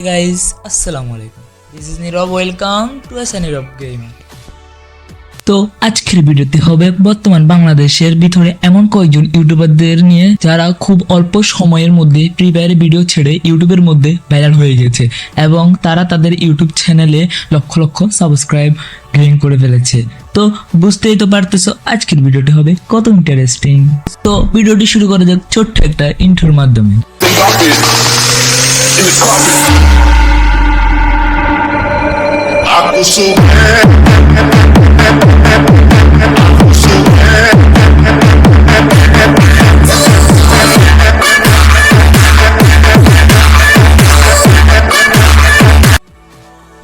guys, assalamu alaikum. This is Nirav. Welcome to Nirav Gaming. তো আজকের ভিডিওতে হবে বর্তমান বাংলাদেশের ভিতরে এমন কয়েকজন ইউটিউবারদের নিয়ে যারা খুব অল্প সময়ের মধ্যে ফ্রি ফায়ার ভিডিও ছেড়ে ইউটিউবের মধ্যে ভাইরাল হয়ে গেছে এবং তারা তাদের ইউটিউব চ্যানেলে লক্ষ লক্ষ সাবস্ক্রাইব গেইন করে ফেলেছে। তো বুঝতেই তো পারতেছো আজকের ভিডিওটি হবে কত ইন্টারেস্টিং। তো ভিডিওটি শুরু করা যাক ছোট্ট একটা ইন্ট্রোর মাধ্যমে।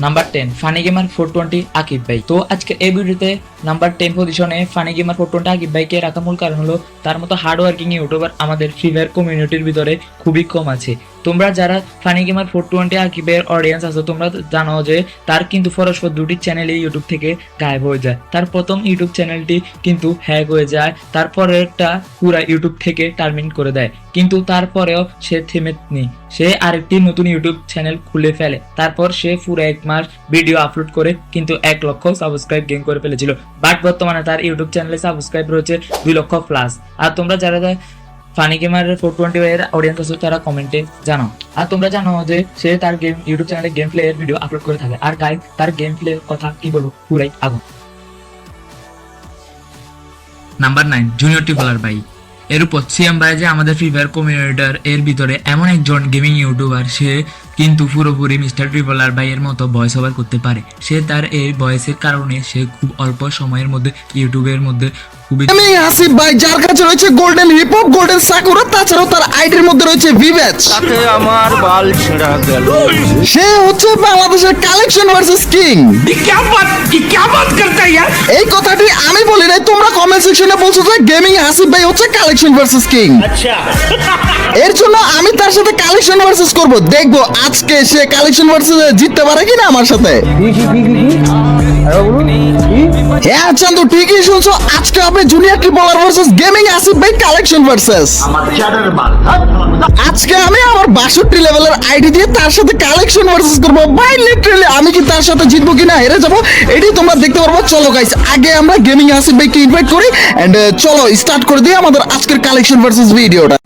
নাম্বার 10 ফানি গেমার 420 আকিব ভাই। তো আজকে এই ভিডিওতে নাম্বার 10 পজিশনে ফানি গেমার 420 আকিব ভাইকে রাখার মূল কারণ হলো তার মতো হার্ড ওয়ার্কিং ইউটিউবার আমাদের ফ্রি ফায়ার কমিউনিটির ভিতরে খুবই কম আছে। তোমরা যারা ফানি গেমার 420 আকিবের অডিয়েন্স আছো তোমরা জানো যে তার কিন্তু পরস্পর দুটি চ্যানেলে ইউটিউব থেকে গায়েব হয়ে যায়। তার প্রথম ইউটিউব চ্যানেলটি কিন্তু হ্যাক হয়ে যায়, তারপরেরটা পুরা ইউটিউব থেকে টার্মিনেট করে দেয়, কিন্তু তারপরেও সে থেমেনি, সে আরেকটি নতুন ইউটিউব চ্যানেল খুলে ফেলে। তারপর সে পুরো এক মাস ভিডিও আপলোড করে কিন্তু 1 লক্ষ সাবস্ক্রাইব গেইন করে ফেলেছিল। বাট বর্তমানে তার ইউটিউব চ্যানেলে সাবস্ক্রাইব রয়েছে 2 লক্ষ প্লাস। আর তোমরা যারা ফানি গেমার 420 এর অডিয়েন্স আছে তারা কমেন্টে জানাও। আর তোমরা জানো যে সে তার গেম ইউটিউব চ্যানেলে গেম প্লে এর ভিডিও আপলোড করে থাকে। আর গাইস তার গেম প্লে কথা কি বলবো, পুরাই আগুন। নাম্বার 9 জুনিয়র টিপলার ভাই। এর উপর সিএম ভাই যে আমাদের ফ্রি ফায়ার কমিউনিটির এর ভিতরে এমন একজন গেমিং ইউটিউবার, সে কিন্তু পুরোপুরি মিস্টার ট্রিপলার ভাইয়ের মতো ভয়েস ওভার করতে পারে। সে তার এই ভয়েসের কারণে সে খুব অল্প সময়ের মধ্যে ইউটিউবের মধ্যে আমি আসিফ ভাই, যার কাছে রয়েছে golden hip hop, golden sakura, তাছাড়াও তার আইডির মধ্যে রয়েছে ভিভেজ। তাতে আমার বাল ছেঁড়া গেল। সে হচ্ছে বাংলাদেশের কালেকশন ভার্সেস কিং। क्या बात करता है यार? এই কথাটি আমি বলি নাই, তোমরা কমেন্ট সেকশনে বলছো যে গেমিং আসিফ ভাই হচ্ছে কালেকশন ভার্সেস কিং। अच्छा এর জন্য আমি তার সাথে কালেকশন ভার্সেস করব, দেখবো আজকে সে কালেকশন ভার্সেস জিততে পারে কিনা আমার সাথে। হ্যাঁ চান্দু, ঠিকই শুনছো, আজকে হবে junior Tripler versus gaming Asif ভাই কালেকশন ভার্সেস। আজকে আমি আমার 62 লেভেলের আইডি দিয়ে তার সাথে কালেকশন ভার্সেস করব ভাই। লিটারালি আমি কি তার সাথে জিতবো কিনা হেরে যাবো এটাই তোমরা দেখতে পারবো। চলো গাইস, আগে আমরা গেমিং আসিফ ভাইকে ইনভাইট করি এন্ড চলো স্টার্ট করে দিই আমাদের আজকের কালেকশন ভার্সেস ভিডিওটা।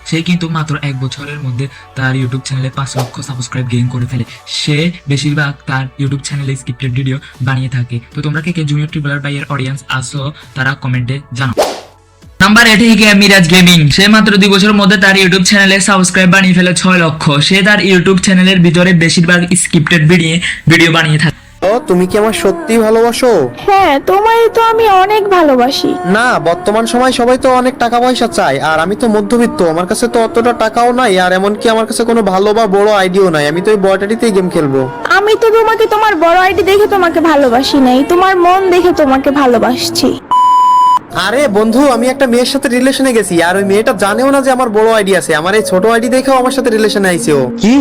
সে কিন্তু মাত্র 1 বছরের মধ্যে তার ইউটিউব চ্যানেলে 5 লক্ষ সাবস্ক্রাইব গেইন করে ফেলে। সে বেশিরভাগ তার ইউটিউব চ্যানেলে স্ক্রিপ্টেড ভিডিও বানিয়ে থাকে। তো তোমরা কে জুনিয়র ট্রিপলার ভাইয়ের অডিয়েন্স আসো তারা কমেন্টে জানাও। Number 8 Miraj gaming. সে মাত্র 2 বছরের মধ্যে তার ইউটিউব চ্যানেলে সাবস্ক্রাইব বানিয়ে ফেলে 6 লক্ষ। সে তার ইউটিউব চ্যানেলের ভিতরে বেশিরভাগ স্ক্রিপ্টেড ভিডিও বানিয়ে থাকে। ও তুমি কি আমার সত্যি ভালোবাসো? হ্যাঁ, তোমায় তো আমি অনেক ভালোবাসি। না, বর্তমান সময় সবাই তো অনেক টাকা পয়সা চায়, আর আমি তো মধ্যবিত্ত, আমার কাছে তো অতটা টাকাও নাই, আর এমনকি আমার কাছে কোনো ভালো বা বড় আইডিও নাই। আমি তো এই বয়টাটিতেই গেম খেলবো। আমি তো তোমাকে তোমার বড় আইডি দেখে তোমাকে ভালোবাসি নাই, তোমার মন দেখে তোমাকে ভালোবাসছি। আরে বন্ধু, আমি একটা মেয়ের সাথে রিলেশনে গেছি, আর ওই মেয়েটা জানেও না যে আমার বড় আইডি আছে। আমার এই ছোট আইডি দেখেও আমার সাথে রিলেশনে আইছে ও। কি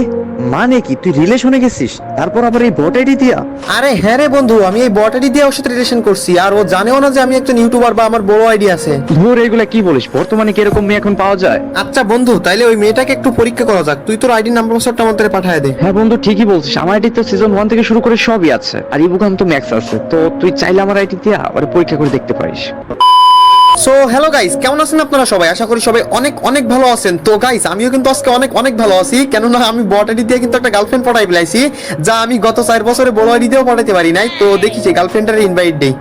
মানে কি, তুই রিলেশনে গেছিস তারপর আবার এই বট আইডি দিয়া? আরে হ্যাঁ রে বন্ধু, আমি এই বট আইডি দিয়ে ওর সাথে রিলেশন করছি, আর ও জানেও না যে আমি একজন ইউটিউবার বা আমার বড় আইডি আছে। ধুর, এগুলা কি বলিস? বর্তমানে কি এরকম মেয়ে এখন পাওয়া যায়? আচ্ছা বন্ধু, তাইলে ওই মেয়েটাকে একটু পরীক্ষা করা যাক। তুই তোর আইডি নাম্বার পাসওয়ার্ডটা আমাদের পাঠিয়ে দে। হ্যাঁ বন্ধু, ঠিকই বলছিস, আমার আইডি তো সিজন 1 থেকে শুরু করে সবই আছে, আর ইবুকান তো ম্যাক্স আছে। তো তুই চাইলে আমার আইডি দিয়া আবার পরীক্ষা করে দেখতে পারিস। সো হ্যালো গাইস, কেমন আছেন আপনারা সবাই? আশা করি সবাই অনেক অনেক ভালো আছেন। তো গাইস, আমিও কিন্তু আজকে অনেক অনেক ভালো আছি, কেননা আমি বট আইডি দিয়ে কিন্তু একটা গার্লফ্রেন্ড পটাই ফেলাইছি, যা আমি গত 4 বছরে বড় আইডি দিয়েও পটাইতে পারি নাই। তো দেখি সেই গার্লফ্রেন্ডের ইনভাইট দেই।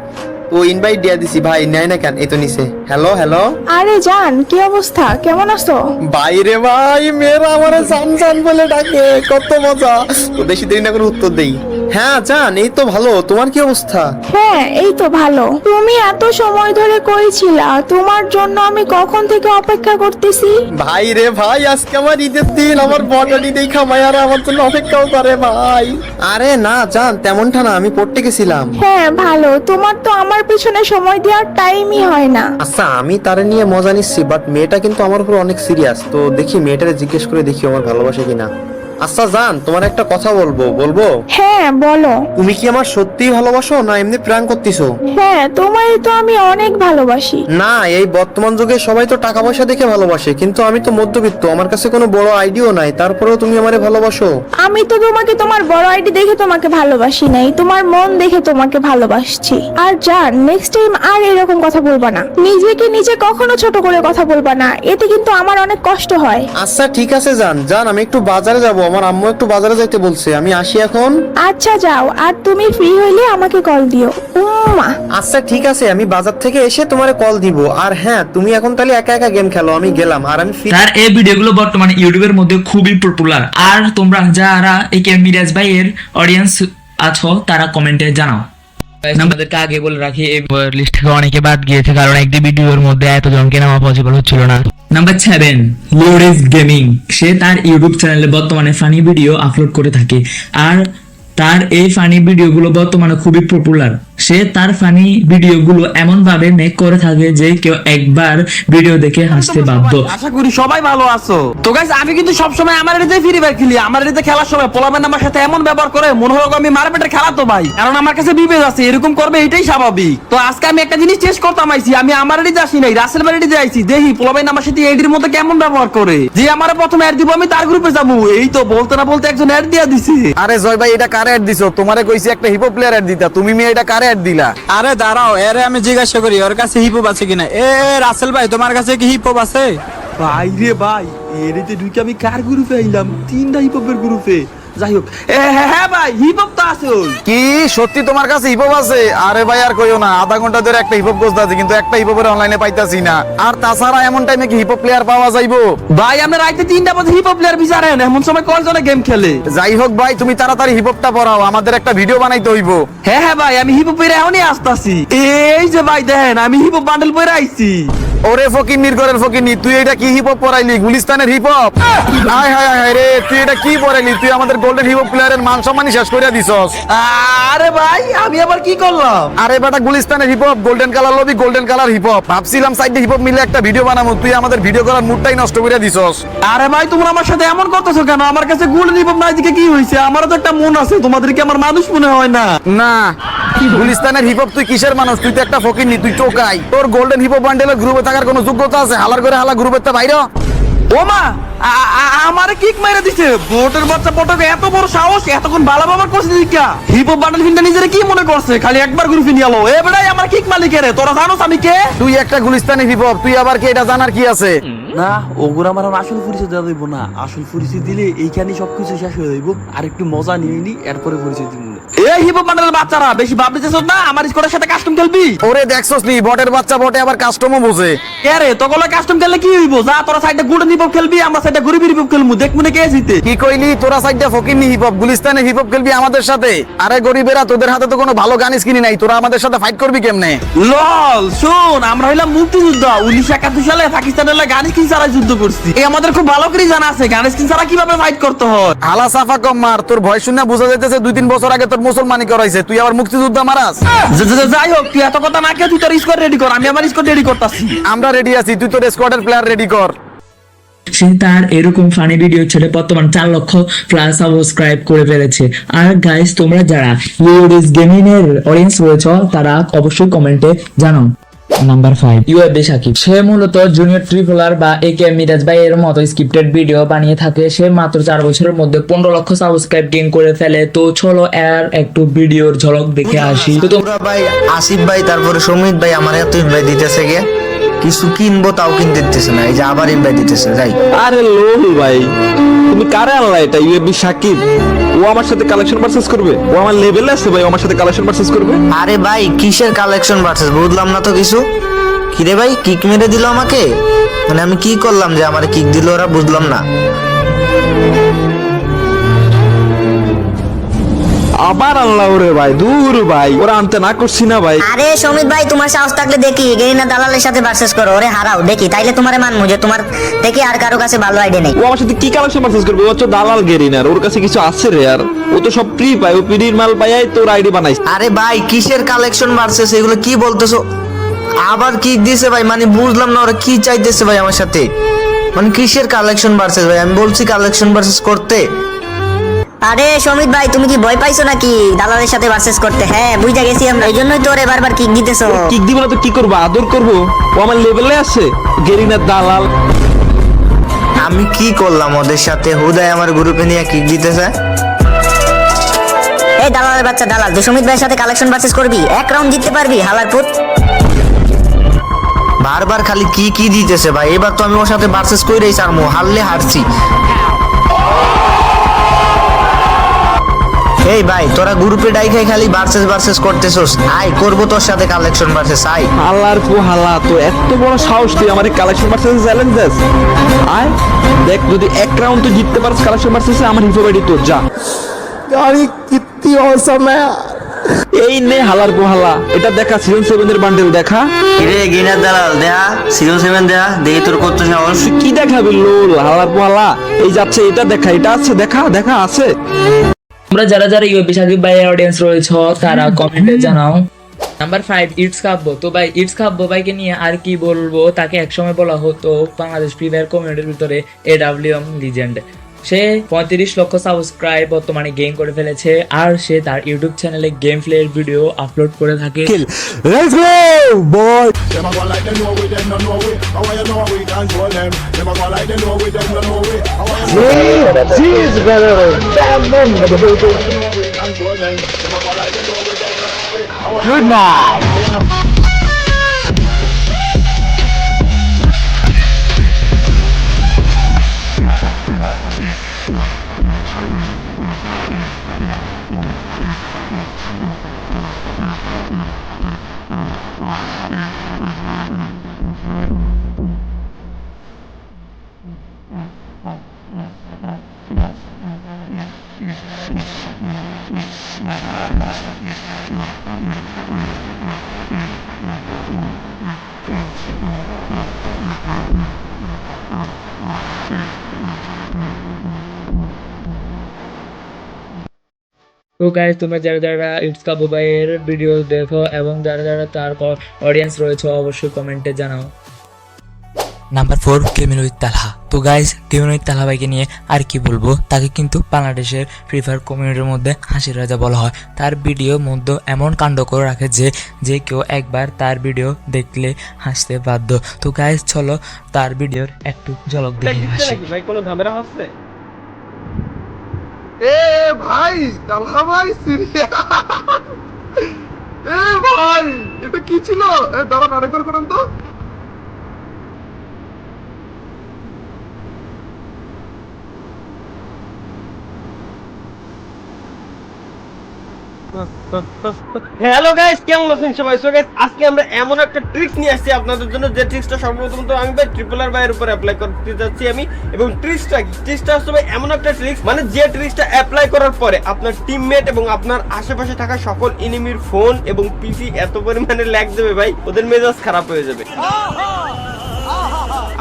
তো ইনভাইট দিয়ে দিছি ভাই, নেয় না কেন? এই তো নিছে। Hello hello. আরে জান, কি অবস্থা, কেমন আছো? বাইরে ভাই, মেয়েরা আমারে জান জান বলে ডাকে, কত মজা। তো বেশি দেরি না করে উত্তর দেই। হ্যাঁ জান, এই তো ভালো, তোমার কি অবস্থা? হ্যাঁ এই তো ভালো। তুমি এত সময় ধরে কই ছিলা? তোমার জন্য আমি কখন থেকে অপেক্ষা করতেছি। ভাই রে ভাই, আজকে আমার ঈদের দিন, আমার বটানি দেখা মায়ারা আমার জন্য অপেক্ষাও করে ভাই। আরে না জান, তেমনটা না, আমি পড়তে গেছিলাম। হ্যাঁ ভালো, তোমার তো আমার পিছনে সময় দেওয়ার টাইমই হয় না। আচ্ছা, আমি তারে নিয়ে মজা নিচ্ছি, বাট মেয়েটা কিন্তু আমার উপর অনেক সিরিয়াস। তো দেখি মেয়েটারে জিজ্ঞেস করে দেখি আমার ভালোবাসে কিনা। আচ্ছা জান, তোমার একটা কথা বলবো? হ্যাঁ বলো। তুমি কি আমার সত্যিই ভালোবাসো না এমনি প্র্যাঙ্ক করতেছো? হ্যাঁ তোমারই তো আমি অনেক ভালোবাসি। না, এই বর্তমান যুগে সবাই তো টাকা পয়সা দেখে ভালোবাসে, কিন্তু আমি তো মধ্যবিত্ত, আমার কাছে কোনো বড় আইডিও নাই, তারপরেও তুমি আমারে ভালোবাসো। আমি তো তোমাকে তোমার বড় আইডি দেখে তোমাকে ভালোবাসি নাই, তোমার মন দেখে তোমাকে ভালোবাসছি। আর জান, নেক্সট টাইম আর এরকম কথা বলবা না, নিজেকে নিজে কখনো ছোট করে কথা বলবা না, এতে কিন্তু আমার অনেক কষ্ট হয়। আচ্ছা ঠিক আছে জান, আমি একটু বাজারে যাব, আমার আম্মু একটু বাজারে যাইতে বলছে, আমি আসি এখন। আচ্ছা যাও, আর তুমি ফ্রি হইলে আমাকে কল দিও। উম্মা। আচ্ছা ঠিক আছে, আমি বাজার থেকে এসে তোমারে কল দিব। আর হ্যাঁ, তুমি এখন তাহলে একা একা গেম খেলো, আমি গেলাম। আর আমি তার এই ভিডিওগুলো বর্তমানে ইউটিউবের মধ্যে খুবই পপুলার। আর তোমরা যারা এই কে মিরাজ ভাইয়ের অডিয়েন্স আছো তারা কমেন্টে জানাও। আমাদেরকে আগে বলে রাখি, এই লিস্ট থেকে অনেকে বাদ গিয়েছে কারণ একটি ভিডিওর মধ্যে এতজনকে নামা পসিবল হচ্ছিল না। Number 7, loris gaming. সে তার ইউটিউব চ্যানেলে বর্তমানে ফানি ভিডিও আপলোড করে থাকে, আর তার এই ফানি ভিডিওগুলো বর্তমানে খুবই পপুলার। সে তার ফানি ভিডিওগুলো এমন ভাবে মেক করে থাকে যে কেউ একবার ভিডিও দেখে হাসতে বাধ্য। আশা করি সবাই ভালো আছো। তো গাইস, আমি কিন্তু সবসময় আমার এরিতে ফ্রি ফায়ার খেলি। আমার এরিতে খেলার সময় পোলাবেন আমার সাথে এমন ব্যবহার করে মনে হলো আমি মারপেটের খেলা তো ভাই, কারণ আমার কাছে বিবেক আছে, এরকম করবে এটাই স্বাভাবিক। তো আজকে আমি একটা জিনিস চেষ্টা করতাম আইছি, আমি আমার এরিতে আসি নাই, রাসেল বাড়িতে আইছি, দেখি পোলাবেন আমার সাথে এডির মধ্যে কেমন ব্যবহার করে। যে আমার প্রথমে অ্যাড দিব, আমি তার গ্রুপে যাবো, এই তো বলতে না বলতে একজন অ্যাড দিয়ে দিছে। আরে জয় ভাই, এটা কারে অ্যাড দিছো? তোমারে কইছি একটা হিপহপ প্লেয়ার অ্যাড দিতা, তুমি মেয়ে এটা কারে অ্যাড দিলা? আরে দাঁড়াও, এরে আমি জিজ্ঞাসা করি ওর কাছে হিপহপ আছে কিনা। রাসেল ভাই, তোমার কাছে কি হিপহপ আছে? ভাই রে ভাই, এরিতে ঢুকে আমি কার গ্রুপে আইলাম? 3টা হিপহপের গ্রুপে। যাই হোক, হ্যাঁ ভাই, হিপহপ তো আছে। কি সত্যি তোমার কাছে হিপহপ আছে? আরে ভাই আর কইও না, আধা ঘন্টা ধরে একটা হিপহপ খুঁজতে আছি, কিন্তু একটা হিপহপের অনলাইনে পাইতাছি না। আর তাছাড়া এমন টাইমে কি হিপহপ প্লেয়ার পাওয়া যাইবো? ভাই আমরা রাইতে 3টা বাজে হিপহপ প্লেয়ার বিচারেন, এমন সময় কয়জনে গেম খেলে? যাই হোক ভাই, তুমি তাড়াতাড়ি হিপহপটা পড়াও, আমাদের একটা ভিডিও বানাইতে হইব। হ্যাঁ ভাই, আমি হিপহপ পরে এখনই আসতাছি। এই যে ভাই দেখেন, আমি হিপহপ বান্ডেল পরে আইছি। ওরে ফকিন্নির ঘরের ফকিন্নি, তুই এটা কি হিপহপ পড়াইলি? গুলিস্তানের হিপহপ? হায় হায় হায় রে, তুই এটা কি পড়াইলি? তুই আমাদের গোল্ডেন হিপহপ প্লেয়ারের মান সম্মানই শেষ করে দিছস। আরে ভাই, আমি আবার কি করলাম? আরে বেটা, গুলিস্তানের hip hop, golden colour lobby, golden colour hip hop. ভাবছিলাম সাইডে হিপহপ মিলে একটা ভিডিও বানাবো, তুই আমাদের ভিডিও করার মুডটাই নষ্ট করে দিছস। আরে ভাই, তোমরা আমার সাথে এমন করতেছো কেন? আমার কাছে গোল্ডেন হিপহপ নাই দিকে কি হইছে? আমারও তো একটা মন আছে, তোমাদেরকে আমার মানুষ মনে হয় না? না, গুলিস্তানের হিপহপ তুই কিসের মানুষ? তুই তো একটা ফকিন্নি, তুই টোকাই। তোর গোল্ডেন হিপহপ বান্ডেলের গ্রুপে থাকার কোনো যোগ্যতা আছে? হালার করে হালা গ্রুপের তে বাইরে। ও মা, আমারে কিক মেরে দিছে। বোটের বাচ্চা পটকে এত বড় সাহস, এতক্ষণ ভালো ব্যবহার করছে দিকা। হিপহপ বান্ডেল ফিনটা নিজেরে কি মনে করছে? খালি একবার গ্রুপে নিয়ে এলো। এ বেটাই, আমার কিক মালিক রে, তোরা জানোস আমি কে? তুই একটা গুলিস্তানের হিপহপ, তুই আবার কি এটা জানার কি আছে? না, ওগুলো আমার আসল পরিচয় দেওয়া যাইব না। আসল পরিচয় দিলে এইখানে সবকিছু শেষ হয়ে যাইব। আর একটু মজা নিয়ে নি, এরপরে পরিচয় দিব। এই হিপহপ বান্ডেলের বাচ্চারা, বেশি ভাবতেছস না? আমার স্কোরের সাথে কাস্টম খেলবি? ওরে দেখছস নি, বটের বাচ্চা বটে আবার কাস্টমও বোঝে। কে রে, তোগুলো কাস্টম খেললে কি হইব? যা তোরা সাইডে গোল্ডেন হিপহপ খেলবি, আমরা সাইডে গরিবি হিপহপ খেলবো, দেখবো না কে জিতে। কি কইলি? তোরা সাইডটা ফকিন্নি হিপহপ, গুলিস্তানের হিপহপ খেলবি আমাদের সাথে? আরে গরিবেরা, তোদের হাতে তো কোনো ভালো গান স্কিনি নাই, তোরা আমাদের সাথে ফাইট করবি কেমনে? লল, শুন, আমরা হইলাম মুক্তিযোদ্ধা। 1971 সালে পাকিস্তানের গান স্কিন ছাড়া যুদ্ধ করছি। এই আমাদের খুব ভালো করে জানা আছে গান স্কিন ছাড়া কিভাবে ফাইট করতে হয়। হালা সাফা কম মার, তোর ভয় শুনে বোঝা যাইতেছে 2-3 বছর আগে তোর মুসলমানি করাইছে, তুই আবার মুক্তিযোদ্ধা মারাস। যাই হোক, তুই এত কথা না কে, তুই তোর স্কোর রেডি কর, আমি আমার স্কোর রেডি করতেছি। আমরা রেডি আছি, তুই তোর স্কোয়াডের প্লেয়ার রেডি কর। সে তার এরকম ফানি ভিডিও ছেড়ে বর্তমান 4 লক্ষ প্লাস সাবস্ক্রাইব করে ফেলেছে। আর গাইস, তোমরা যারা লোরিস গেমিং এর অডিয়েন্স রয়েছে তারা অবশ্যই কমেন্টে জানাও। Number 5, UAV Shakib. সে মূলত জুনিয়র ট্রিপলার বা একে মিরাজ ভাই এর মতো স্ক্রিপ্টেড ভিডিও বানিয়ে থাকে। সে মাত্র 4 বছরের মধ্যে 15 লক্ষ সাবস্ক্রাইব গেইন করে ফেলে। তো চলো এর একটু ভিডিওর ঝলক দেখে আসি। তো পুরা ভাই, আসিফ ভাই, তারপরে সমিত ভাই আমার এত ইনভাইট দিতেছে গে, কিছু কিনবো তাও কিনতে দিতেছে না, এই যে আবার ইনভাইট দিতেছে। যাই, আরে লোল ভাই, তুমি কারে আনলা এটা? ইউএবি সাকিব, ও আমার সাথে কালেকশন ভার্সেস করবে? ও আমার লেভেলে আছে ভাই, ও আমার সাথে কালেকশন ভার্সেস করবে? আরে ভাই, কিসের কালেকশন ভার্সেস? বুঝলাম না তো কিছু। কিরে ভাই, কিক মেরে দিল আমাকে? মানে আমি কি করলাম যে আমার কিক দিল ওরা? বুঝলাম না। আবার আনলা ওরে ভাই, দূর ভাই, ওরা আনতে না করছি না ভাই। আরে সমিত ভাই, তোমার সাহস থাকলে দেখি গেরিনা দালালের সাথে ভার্সেস করো, ওরে হারাও দেখি, তাইলে তোমারে মানমু যে তোমার থেকে আর কারো কাছে ভালো আইডিয়া নেই। ও আমার সাথে কি কালেকশন ভার্সেস করবে? ও হচ্ছে দালাল গেরিনার, ওর কাছে কিছু আছে রে। আর ও তো সব ফ্রি পায়, ও ফ্রির মাল পায় তোর আইডি বানাইছে। আরে ভাই, কিসের কালেকশন ভার্সেস? এগুলো কি বলতেছো? আবার কিক দিছে ভাই, মানে বুঝলাম না ওরা কি চাইতেছে ভাই আমার সাথে। মানে কিসের কালেকশন ভার্সেস ভাই? আমি বলছি কালেকশন ভার্সেস করতে, আরে সমিত ভাই, তুমি কি ভয় পাইছো নাকি দালালের সাথে ভার্সেস করতে? হ্যাঁ বুঝা গেছি আমরা, এই জন্যই তো ওরে বারবার কিক দিতেছো। কিক দিব না তো কি করবো, আদর করবো? ও আমার লেভেলে আছে, গেরিনার দালাল। আমি কি করলাম ওদের সাথে? হুদায় আমার গ্রুপে নিয়ে কিক দিতেছে। এই দালালের বাচ্চা দালাল, তুই সমিত ভাইয়ের সাথে কালেকশন ভার্সেস করবি? এক রাউন্ড জিততে পারবি হালার পুত? বারবার খালি কি কি দিতেছে ভাই। এবার তো আমি ওর সাথে ভার্সেস কইরেই ছাড়মু, হারলে হারছি। এই ভাই, তোরা গ্রুপে ডাইখাই খালি ভার্সেস করতেছস। আয় করবো তোর সাথে কালেকশন ভার্সেস, আয়। হালার পো হালা, তো এত বড় সাহস তুই আমার কালেকশন ভার্সেস চ্যালেঞ্জ দিস? আয় দেখ, যদি এক রাউন্ড তো জিততে পারিস কালেকশন ভার্সেসে, আমার হিফো বাড়ি তোর, যা। গাড়ি কিত্তি অসম হ্যায়। এই নে হালার পো হালা, এটা দেখা সিজন 7 এর বান্ডেল দেখা। রে গিনার দালাল দেখা, সিজন 7 দেখা, দেখি তোর কত সাহস। তুই কি দেখাবি লোল হালার পো হালা? এই যাচ্ছে, এটা দেখা, এটা আছে, দেখা আছে। তোমরা যারা যারা ইউএফবি সাকিব ভাইয়ের অডিয়েন্স রয়েছ তারা কমেন্টে জানাও। নাম্বার 5 ইটস কাব্য। তো ভাই ইটস কাব্য ভাইকে নিয়ে আর কি বলবো, তাকে একসময় বলা হতো বাংলাদেশ ফ্রি ফায়ার কমিউনিটির ভিতরে AWM লিজেন্ড। সে 35 লক্ষ সাবস্ক্রাইব বর্তমানে গেইন করে ফেলেছে, আর সে তার ইউটিউব চ্যানেলে গেম প্লে এর ভিডিও আপলোড করে থাকে। Let's go boy. Good night. তো গাইস, তোমরা যারা যারা ইটস কাব্য ভাইয়ের ভিডিও দেখো এবং যারা যারা তার অডিয়েন্স রয়েছে অবশ্যই কমেন্টে জানাও। নাম্বার 4 গেমিং উইথ তালহা। তো গাইস, গেমিং উইথ তালহা ভাইকে নিয়ে আর কি বলবো, তাকে কিন্তু বাংলাদেশের ফ্রি ফায়ার কমিউনিটির মধ্যে হাসির রাজা বলা হয়। তার ভিডিওর মধ্যে এমন কাণ্ড করে রাখে যে কেউ একবার তার ভিডিও দেখলে হাসতে বাধ্য। তো গাইস চলো তার ভিডিওর একটু ঝলক দেখে আসি। ভাই কোনো ঝামেলা হচ্ছে? এ ভাই তালহা ভাই, সিরিয়াস? এ ভাই এটা কি ছিল? দাঁড়া, নাটক করেন তো। হ্যালো গাইস, কেমন আছেন সবাই? সো গাইস, আজকে আমরা এমন একটা ট্রিক নিয়ে আসছি আপনাদের জন্য, যে ট্রিক্সটা সর্বপ্রথম তো আমি ভাই ট্রিপল আর ভাইয়ের উপর অ্যাপ্লাই করতে যাচ্ছি আমি। এবং ট্রিক্সটা কি? ট্রিক্সটা হচ্ছে ভাই এমন একটা ট্রিক্স, মানে যে ট্রিক্সটা অ্যাপ্লাই করার পরে আপনার টিমমেট এবং আপনার আশেপাশে থাকা সকল এনিমির ফোন এবং পিসি এত পরিমাণে ল্যাগ দেবে ভাই, ওদের মেজাজ খারাপ হয়ে যাবে।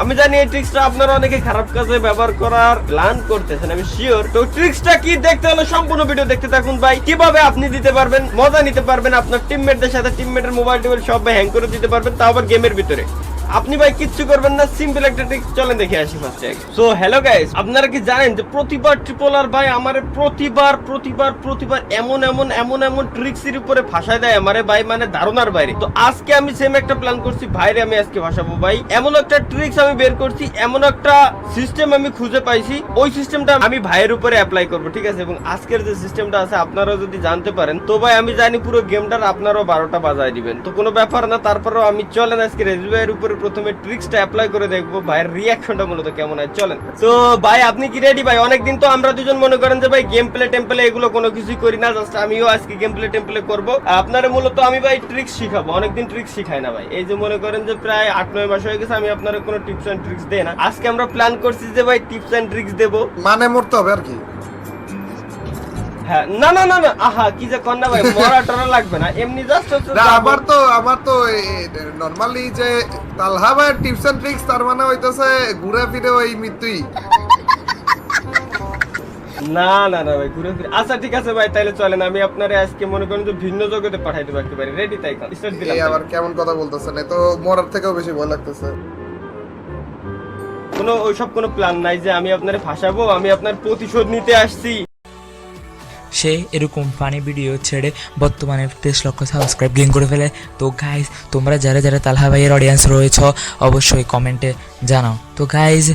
আমি জানি এই ট্রিক্সটা আপনারা অনেকে খারাপ কাজে ব্যবহার করার প্ল্যান করতেছেন, আমি শিওর। তো ট্রিক্সটা কি দেখতে হলে সম্পূর্ণ ভিডিও দেখতে থাকুন ভাই। কিভাবে আপনি দিতে পারবেন, মজা নিতে পারবেন আপনার টিমমেটদের সাথে, টিমমেটের মোবাইল টোবাইল সব ভাই হ্যাং করে দিতে পারবেন, তাও আবার গেমের ভিতরে। আপনি ভাই কিচ্ছু করবেন না, সিম্পল একটা ট্রিক্স, চলেন দেখে আসি ফার্স্টে। সো হ্যালো গাইস, আপনারা কি জানেন যে প্রতিবার ট্রিপল আর ভাই আমারে প্রতিবার এমন ট্রিক্সের উপরে ভাষায় দেয় আমারে ভাই, মানে ধারণার বাইরে। তো আজকে আমি সেম একটা প্ল্যান করছি, ভাইরে আমি আজকে ভাষাবো ভাই। এমন একটা ট্রিক্স আমি বের করছি, এমন একটা সিস্টেম আমি খুঁজে পাইছি, ওই সিস্টেমটা আমি ভাইয়ের উপরে অ্যাপ্লাই করবো, ঠিক আছে? এবং আজকের যে সিস্টেমটা আছে আপনারাও যদি জানতে পারেন তো ভাই আমি জানি পুরো গেমটার আপনারাও 12টা বাজায় দিবেন, তো কোনো ব্যাপার না। তারপরেও আমি চলেন আজকে রেজু ভাইয়ের উপরে প্রথমে ট্রিক্সটা অ্যাপ্লাই করে দেখবো ভাইয়ের রিয়াকশনটা মূলত কেমন হয়। চলেন। তো ভাই আপনি কি রেডি ভাই? অনেকদিন তো আমরা দুজন মনে করেন যে ভাই গেম প্লে টেম্পলে এগুলো কোনো কিছুই করি না, জাস্ট আমিও আজকে গেম প্লে টেম্পলে করবো। আপনারা মূলত আমি ভাই ট্রিক্স শিখাবো, অনেকদিন ট্রিক্স শিখাই না ভাই। এই যে মনে করেন যে প্রায় 8-9 মাস হয়ে গেছে আমি আপনারা কোনো টিপস এন্ড ট্রিক্স দেই না। আজকে আমরা প্ল্যান করছি যে ভাই টিপস এন্ড ট্রিক্স দেবো, মানে মরতে হবে আর কি। হ্যাঁ, না, আহা কি যে কন্যা ভাই, মরা টরা লাগবে না, এমনি জাস্ট হচ্ছে আমার তো নরমালি যে তালহা ভাই টিপস এন্ড ট্রিক্স, তার মানে হইতাছে ঘুরে ফিরে ওই মৃত্যুই। না ভাই, ঘুরে ফিরে। আচ্ছা ঠিক আছে ভাই, তাহলে চলেন আমি আপনারে আজকে মনে করেন যে ভিন্ন জগতে পাঠাই দেবো একেবারে। রেডি? তাই স্টার্ট দিলাম। এই আবার কেমন কথা বলতেছেন? এ তো মরার থেকেও বেশি ভয় লাগতেছে। কোনো ওইসব কোনো প্ল্যান নাই যে আমি আপনারে ফাঁসাবো, আমি আপনার প্রতিশোধ নিতে আসছি। সে এরকম ফানি ভিডিও ছেড়ে বর্তমানে 23 লক্ষ সাবস্ক্রাইব গেইন করে ফেলে। তো গাইজ তোমরা যারা যারা তালহা ভাইয়ের অডিয়েন্স রয়েছ অবশ্যই কমেন্টে জানাও। তো গাইজ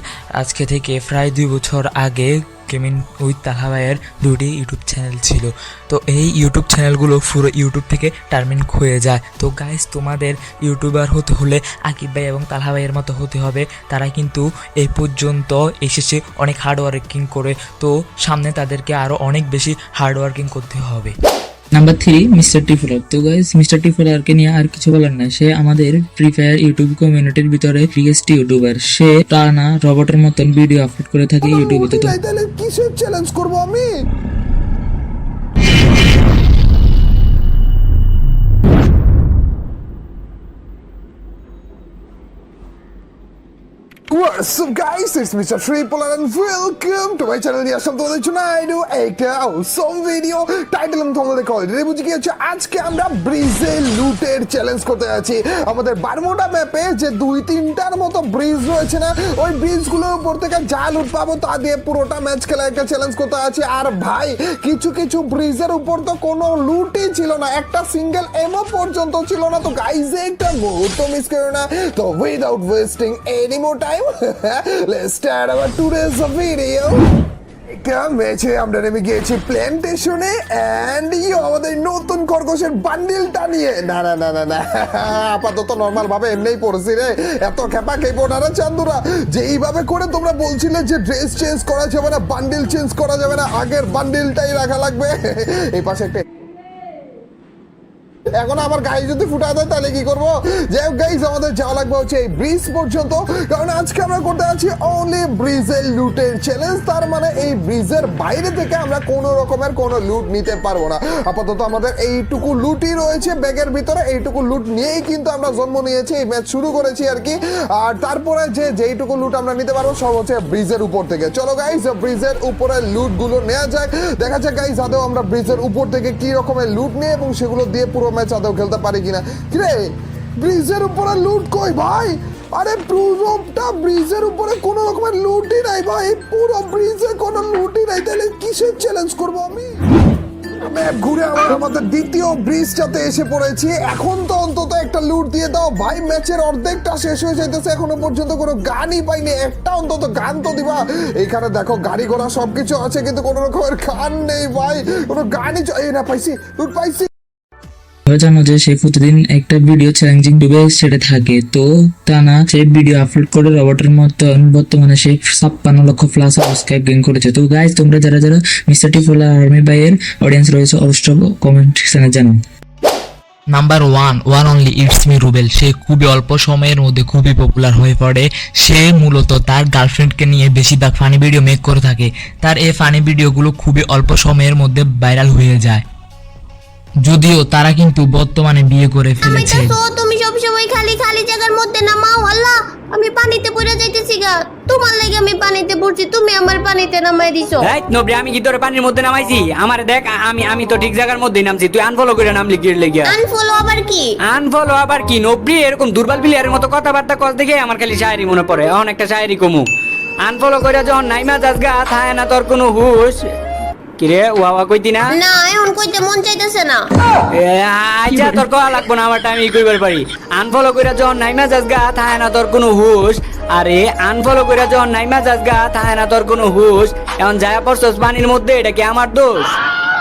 আজকে থেকে প্রায় 2 বছর আগে গেমিং উইথ তালহা ভাইয়ের 2টি ইউটিউব চ্যানেল ছিল। তো এই ইউটিউব চ্যানেলগুলো পুরো ইউটিউব থেকে টার্মিনেট হয়ে যায়। তো গাইজ তোমাদের ইউটিউবার হতে হলে আকিব ভাই এবং তালহা ভাইয়ের মতো হতে হবে। তারা কিন্তু এই পর্যন্ত এসেছে অনেক হার্ড ওয়ার্কিং করে, তো সামনে তাদেরকে আরও অনেক বেশি হার্ড ওয়ার্কিং করতে হবে। Number 3 mister Tifler. তো গাইস মিস্টার টিফলারকে নিয়ে আর কিছু বলার নাই, সে আমাদের ফ্রি ফায়ার ইউটিউব কমিউনিটির ভিতরে বিগেস্ট ইউটিউবার। সে টানা রবটের মতন ভিডিও আপলোড করে থাকে ইউটিউবে। তো তাহলে কিসের চ্যালেঞ্জ করব আমি? What's up guys, it's Mr. Triple and welcome to my channel. নিয়ে আসলাম তোমাদের জন্য একটা awesome ভিডিও। টাইটেল আমি তোমাদের অলরেডি বুঝে গিয়েছো। আজকে আমরা ব্রিজে লুটের চ্যালেঞ্জ করতে যাচ্ছি। আমাদের বারমুডা ম্যাপে যে 2-3টার মতো ব্রিজ রয়েছে না, ওই ব্রিজগুলোর উপর থেকে যা লুট পাবো তা দিয়ে পুরোটা ম্যাচ খেলা একটা চ্যালেঞ্জ করতে যাচ্ছি। আর ভাই কিছু কিছু ব্রিজের উপর তো কোনো লুটই ছিল না, একটা সিঙ্গেল এমও পর্যন্ত ছিল না। তো গাইজ একটা মুহূর্ত মিস করো না। তো without wasting any more time let's start our today's video. একটা ম্যাচে আমরা নেমে গিয়েছি প্ল্যান্টেশনে এন্ড আমাদের নতুন খরগোশের বান্ডিলটা নিয়ে। না না না না না, আপাতত নর্মাল ভাবে এমনিই পড়ছি রে, এত খেপা খেপো না রে চান্দুরা। যে এইভাবে করে তোমরা বলছিলে যে ড্রেস চেঞ্জ করা যাবে না, বান্ডিল চেঞ্জ করা যাবে না, আগের বান্ডিলটাই রাখা লাগবে। এই পাশে একটা এখন আমার গাড়ি যদি ফুটা দেয় তাহলে কি করবো? যাই হোক গাইজ আমাদের যাওয়া লাগবে হচ্ছে এই ব্রিজ পর্যন্ত, কারণ আজকে আমরা করতে আছি অনলি ব্রিজের লুটের চ্যালেঞ্জ। তার মানে এই ব্রিজের বাইরে থেকে আমরা কোনো রকমের কোনো লুট নিতে পারবো না। আপাতত আমাদের এইটুকু লুটই রয়েছে ব্যাগের ভিতরে, এইটুকু লুট নিয়েই কিন্তু আমরা জন্ম নিয়েছি, এই ম্যাচ শুরু করেছি আর কি। আর তারপরে যেইটুকু লুট আমরা নিতে পারবো সব হচ্ছে ব্রিজের উপর থেকে। চলো গাইজ ব্রিজের উপরে লুট গুলো নেওয়া যাক, দেখা যাক গাইজ আদৌ আমরা ব্রিজের উপর থেকে কি রকমের লুট নিয়ে এবং সেগুলো দিয়ে পুরো ম্যাচ আদৌ খেলতে পারি কিনা। কিরে ব্রিজের উপরে লুট কই ভাই? আরে পুরোটা ব্রিজের উপরে কোনো রকমের লুটই নাই ভাই, পুরো ব্রিজে কোনো লুটই নাই, তাহলে কিসের চ্যালেঞ্জ করব আমি? ম্যাপ ঘুরে আমরা আমাদের দ্বিতীয় ব্রিজটাতে এসে পড়েছি। এখন তো অন্তত একটা লুট দিয়ে দাও ভাই, ম্যাচের অর্ধেকটা শেষ হয়ে যাইতেছে, এখনো পর্যন্ত কোনো গানই পাইনি। একটা অন্তত গান তো দিবা। এখানে দেখো গাড়ি ঘোড়া সবকিছু আছে কিন্তু কোনো রকমের গান নেই ভাই, কোনো গানই এই না পাইছি, লুট পাইছি। জানো যে সে প্রতিদিন একটা ভিডিও চ্যালেঞ্জিং ডুবে সেটা থাকে, তো টানা সেই ভিডিও আপলোড করে রবটের মতন বর্তমানে সে 56 লক্ষ প্লাস সাবস্ক্রাইব গেইন করেছে। তো গাইজ তোমরা যারা যারা মিস্টার টিফলা আর্মি ভাইয়ের অডিয়েন্স রয়েছে অবশ্যই কমেন্ট সেকশনে জানান। Number 1 only it's me Rubel. সে খুবই অল্প সময়ের মধ্যে খুবই পপুলার হয়ে পড়ে। সে মূলত তার গার্লফ্রেন্ডকে নিয়ে বেশিরভাগ ফানি ভিডিও মেক করে থাকে। তার এই ফানি ভিডিওগুলো খুবই অল্প সময়ের মধ্যে ভাইরাল হয়ে যায়, যদিও তারা কিন্তু বর্তমানে বিয়ে করে ফেলেছে। তুমি সব সময় খালি খালি জায়গার মধ্যে নামাও। আল্লাহ আমি পানিতে পড়ে যাইতেছি গা, তোমার লাগি আমি পানিতে পড়ছি, তুমি আমার পানিতে নামাই দিছো। এই নবরি আমি কি তোরে পানির মধ্যে নামাইছি? আমারে দেখ আমি তো ঠিক জায়গার মধ্যেই নামছি, তুই আনফলো করে নামলি কি লাগিয়া? আনফলো আবার কি? আনফলো আবার কি নবরি? এরকম দুর্বল প্লেয়ারের মতো কথাবার্তা কস দেখে আমার খালি শায়েরি মনে পড়ে। এখন একটা শায়েরি কমু, আনফলো কইরা যখন নাইমা যাসগা থায় না তোর কোনো হুশ। কিরে ওয়া কইতি না? না এখন কইতে মন চাইতেছে না। আচ্ছা তোর কয়া লাগবো না, আমার টাইম ই কইবার পারি। আনফলো কইরা যখন নাইমা যাসগা থায় না তোর কোনো হুশ। আরে আনফলো কইরা যখন নাইমা যাসগা থায় না তোর কোনো হুশ, এখন যায়া পড়ছস পানির মধ্যে, এটা কি আমার দোষ?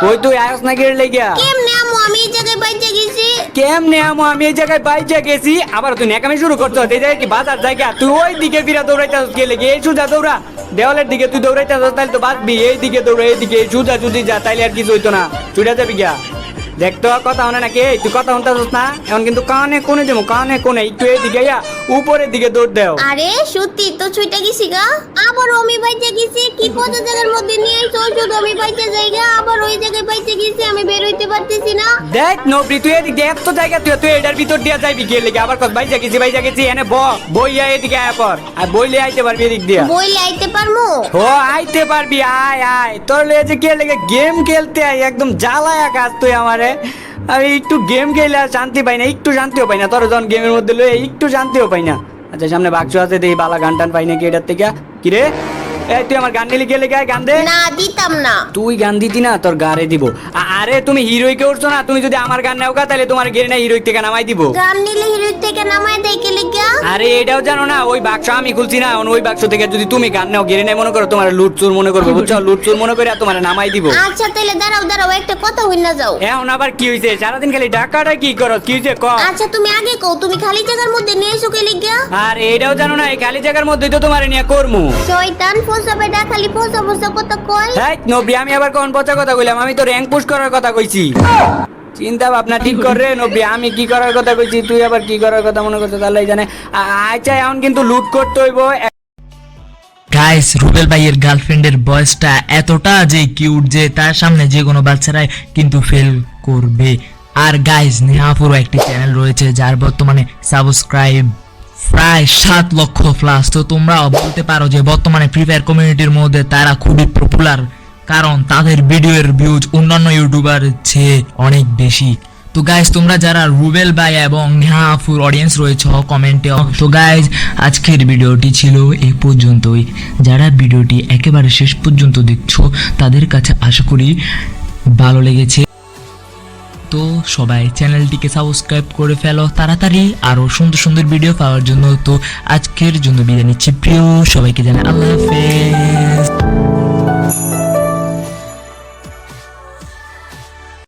কই তুই আয়স না গিয়ে লেগিয়া? কেমনে আমু আমি এই জায়গায় বাইচে গেছি? কেমনে আমু আমি এই জায়গায় বাইচে গেছি? আবার তুই নেকামি শুরু করছস, এই জায়গায় কি বাজার জায়গা? তুই ওই দিকে ফিরা দৌড়াইতাছস কে লেগে? এই সোজা দৌড়া, দেওয়ালের দিকে তুই দৌড়াইতাছস তাইলে তো বাঁচবি। এই দিকে দৌড়া, এই দিকে সোজা যদি যা তাইলে আর কিছু হইতো না, চুড়া যাবি গিয়া। দেখতো কথা হনে নাকি? তুই কথা শুনতাছস না? এখন কিন্তু কানে কোনে দেবো, কানে কোনে একটু এই দিকে উপরের দিকে দৌড় দেও। আরে সত্যি তো ছুইটা গেছি গা, আবার আমি বাইচে গেছি। কি পচা জায়গার মধ্যে নিয়ে আইছো, শুধু আমি বাইচে যাই গা, আবার ওই জায়গায় বাইচে গেছি, আমি বের হইতে পারতেছি না। দেখ নবরি তুই এদিক দিয়ে এত জায়গা তুই এটার ভিতর দিয়ে যাইবি গিয়ে লেগে আবার কত বাইচা গেছি এনে বইয়া এদিকে আয় পর, আর বইলে আইতে পারবি এদিক দিয়া। বইলে আইতে পারমু? ও আইতে পারবি, আয় আয়। তোর লেগে যে কে লেগে গেম খেলতে আই, একদম জ্বালায়া কাজ তুই আমারে। আমি একটু গেম খেলে আর শান্তি পাই না, একটু শান্তিও পাই না। তোর যখন গেমের মধ্যে লয়ে একটু শান্তিও পাই না। আচ্ছা সামনে বাক্স আছে, দেখি বালা গান টান পাই নাকি এটার থেকে। কিরে এই তুই আমার গান নিলি গেলে গায়ে গান দে। না দিতাম না। তুই গান দিতি না, তোর গারে দিব। আরে তুমি হিরোইকে উঠছো না, তুমি যদি আমার গান নাও তাহলে তোমার গেরে না হিরোইক থেকে নামাই দিব। গান নিলে হিরো থেকে নামায় দেয় কে লিগা? আরে এটাও জানো না, ওই বাক্স আমি খুলছি না, ওই বাক্স থেকে যদি তুমি গান নাও গেরে নাই মনে করো, তোমার লুটচুর মনে করবো, বুঝছো? লুটচুর মনে করে তোমার নামাই দিব। আচ্ছা তাহলে দাঁড়াও একটা কথা হই না যাও। এখন আবার কি হইছে? সারাদিন খালি ডাকাটা কি করো? কি হইছে ক? আচ্ছা তুমি আগে কও, তুমি খালি জায়গার মধ্যে নিয়ে এসো কে লিগা? আর এটাও জানো না, এই খালি জায়গার মধ্যেই তো তোমার নিয়ে করমু। শয়তান ফোসা বেটা খালি ফোসা কথা কয়। হ্যাঁ নবী, আমি আবার কোন পচা কথা কইলাম? আমি তো র্যাঙ্ক পুশ করার কথা কইছি। চিন্তা ভাবনা ঠিক কর রে নবী, আমি কি করার কথা কইছি, তুই আবার কি করার কথা মনে করছিস? তাহলে জানে। আচ্ছা এখন কিন্তু লুট করতে হইব। গাইস, রুবেল ভাইয়ের গার্লফ্রেন্ডের বয়সটা এতটা যে কিউট যে তার সামনে যে কোনো বাচ্চারাই কিন্তু ফেল করবে। আর গাইস, নেহাপুরও একটি চ্যানেল রয়েছে যার বর্তমানে সাবস্ক্রাইব প্রায় 7 লক্ষ প্লাস। তো তোমরা বলতে পারো যে বর্তমানে ফ্রি ফায়ার কমিউনিটির মধ্যে তারা খুবই পপুলার, কারণ তাদের ভিডিওর ভিউজ অন্যান্য ইউটিউবার চেয়ে অনেক বেশি। তো গাইজ, তোমরা যারা রুবেল ভাই এবং নেহাপুর অডিয়েন্স রয়েছে কমেন্টে। তো গাইজ, আজকের ভিডিওটি ছিল এই পর্যন্তই। যারা ভিডিওটি একেবারে শেষ পর্যন্ত দেখছো তাদের কাছে আশা করি ভালো লেগেছে। তো সবাই চ্যানেলটিকে সাবস্ক্রাইব করে ফেলো তাড়াতাড়ি আরো সুন্দর সুন্দর ভিডিও পাওয়ার জন্য। তো আজকের জন্য বিদায় নিচ্ছি, প্রিয় সবাইকে জানাই আল্লাহ হাফেজ।